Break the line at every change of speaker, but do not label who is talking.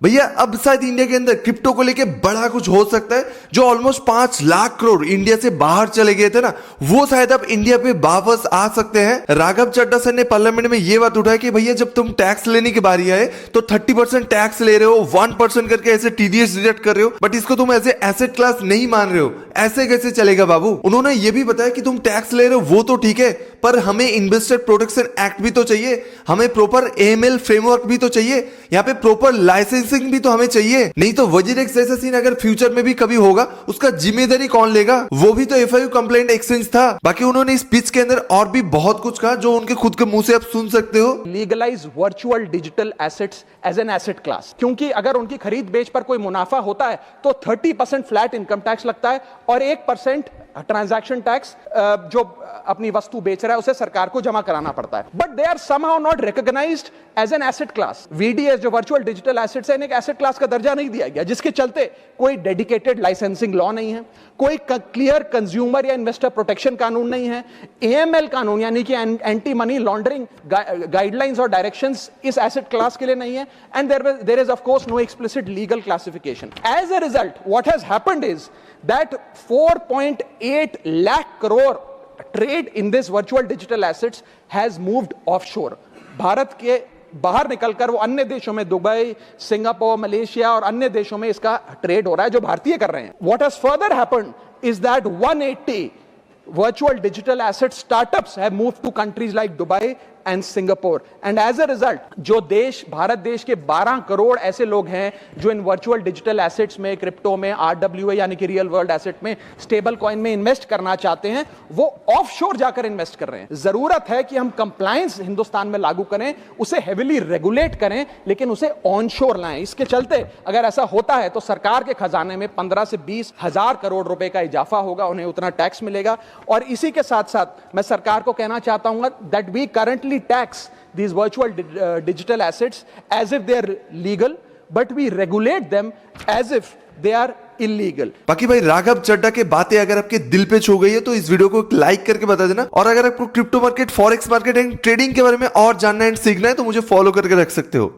भैया अब शायद इंडिया के अंदर क्रिप्टो को लेके बड़ा कुछ हो सकता है। जो ऑलमोस्ट 5 लाख करोड़ इंडिया से बाहर चले गए थे ना, वो शायद अब इंडिया पे वापस आ सकते हैं। राघव चड्ढा सर ने पार्लियामेंट में ये बात उठाई कि भैया जब तुम टैक्स लेने की बारी आए तो 30% टैक्स ले रहे हो, 1% करके ऐसे टीडीएस डिडक्ट कर रहे हो, बट इसको तुम ऐसे एसेट क्लास नहीं मान रहे हो। ऐसे कैसे चलेगा बाबू। उन्होंने ये भी बताया कि तुम टैक्स ले रहे हो वो तो ठीक है, पर हमें इन्वेस्टर प्रोटेक्शन एक्ट भी तो चाहिए, हमें प्रॉपर एएमएल फ्रेमवर्क भी तो चाहिए, यहाँ पे प्रॉपर लाइसेंसिंग भी तो हमें चाहिए। नहीं तो वजीरेक्स जैसा सीन अगर फ्यूचर में भी कभी होगा, उसका जिम्मेदारी कौन लेगा। वो भी तो एफआईयू कंप्लेंट एक्सचेंज था। बाकी उन्होंने इस पिच के अंदर और भी बहुत कुछ कहा जो उनके खुद के मुंह से आप सुन सकते हो।
Legalise virtual digital assets as an asset class, क्योंकि अगर उनकी खरीद बेच पर कोई मुनाफा होता है तो 30% फ्लैट इनकम टैक्स लगता है और 1% ट्रांजैक्शन टैक्स जो अपनी वस्तु बेच रहा है उसे सरकार को जमा कराना पड़ता है। But they are somehow not recognised as an asset class. VDS जो वर्चुअल डिजिटल एसेट्स है, इन्हें एसेट क्लास का दर्जा नहीं दिया गया, जिसके चलते कोई डेडिकेटेड लाइसेंसिंग लॉ नहीं है, कोई क्लियर कंज्यूमर या इन्वेस्टर प्रोटेक्शन कानून नहीं है, एएमएल कानून यानी कि एंटी मनी लॉन्ड्रिंग गाइडलाइंस और डायरेक्शंस इस एसेट क्लास के लिए नहीं है, and there is of course no explicit legal classification. As a result what has happened is that 4.8 lakh crore trade in this virtual digital assets has moved offshore. Bharat के बाहर निकलकर वो अन्य देशों में, दुबई, सिंगापुर, मलेशिया और अन्य देशों में इसका ट्रेड हो रहा है जो भारतीय कर रहे हैं। What has further happened is that 180 virtual digital asset startups have moved to countries like Dubai and Singapore, and as a result जो देश, भारत देश के 12 करोड़ ऐसे लोग हैं जो इन वर्चुअल डिजिटल एसेट्स में, क्रिप्टो में, आरडब्ल्यूए यानी कि रियल वर्ल्ड एसेट में, स्टेबल कॉइन में इन्वेस्ट करना चाहते हैं, वो ऑफशोर जाकर इन्वेस्ट कर रहे हैं। जरूरत है कि हम कंप्लायंस हिंदुस्तान में लागू करें, उसे हेविली रेगुलेट करें, लेकिन उसे ऑनशोर लाएं। इसके चलते अगर ऐसा होता है तो सरकार के खजाने में 15 से 20 हजार करोड़ रुपए का इजाफा होगा, उन्हें उतना टैक्स मिलेगा। और इसी के साथ साथ मैं सरकार को कहना चाहता हूं that we currently tax these virtual digital assets as if they are legal, but we regulate them as if they are illegal.
बाकी भाई राघव चड्ढा के बातें अगर आपके दिल पे छू गई है तो इस वीडियो को लाइक करके बता देना, और अगर आपको crypto market, forex market and trading के बारे में और जानना एंड सीखना है तो मुझे फॉलो करके रख सकते हो।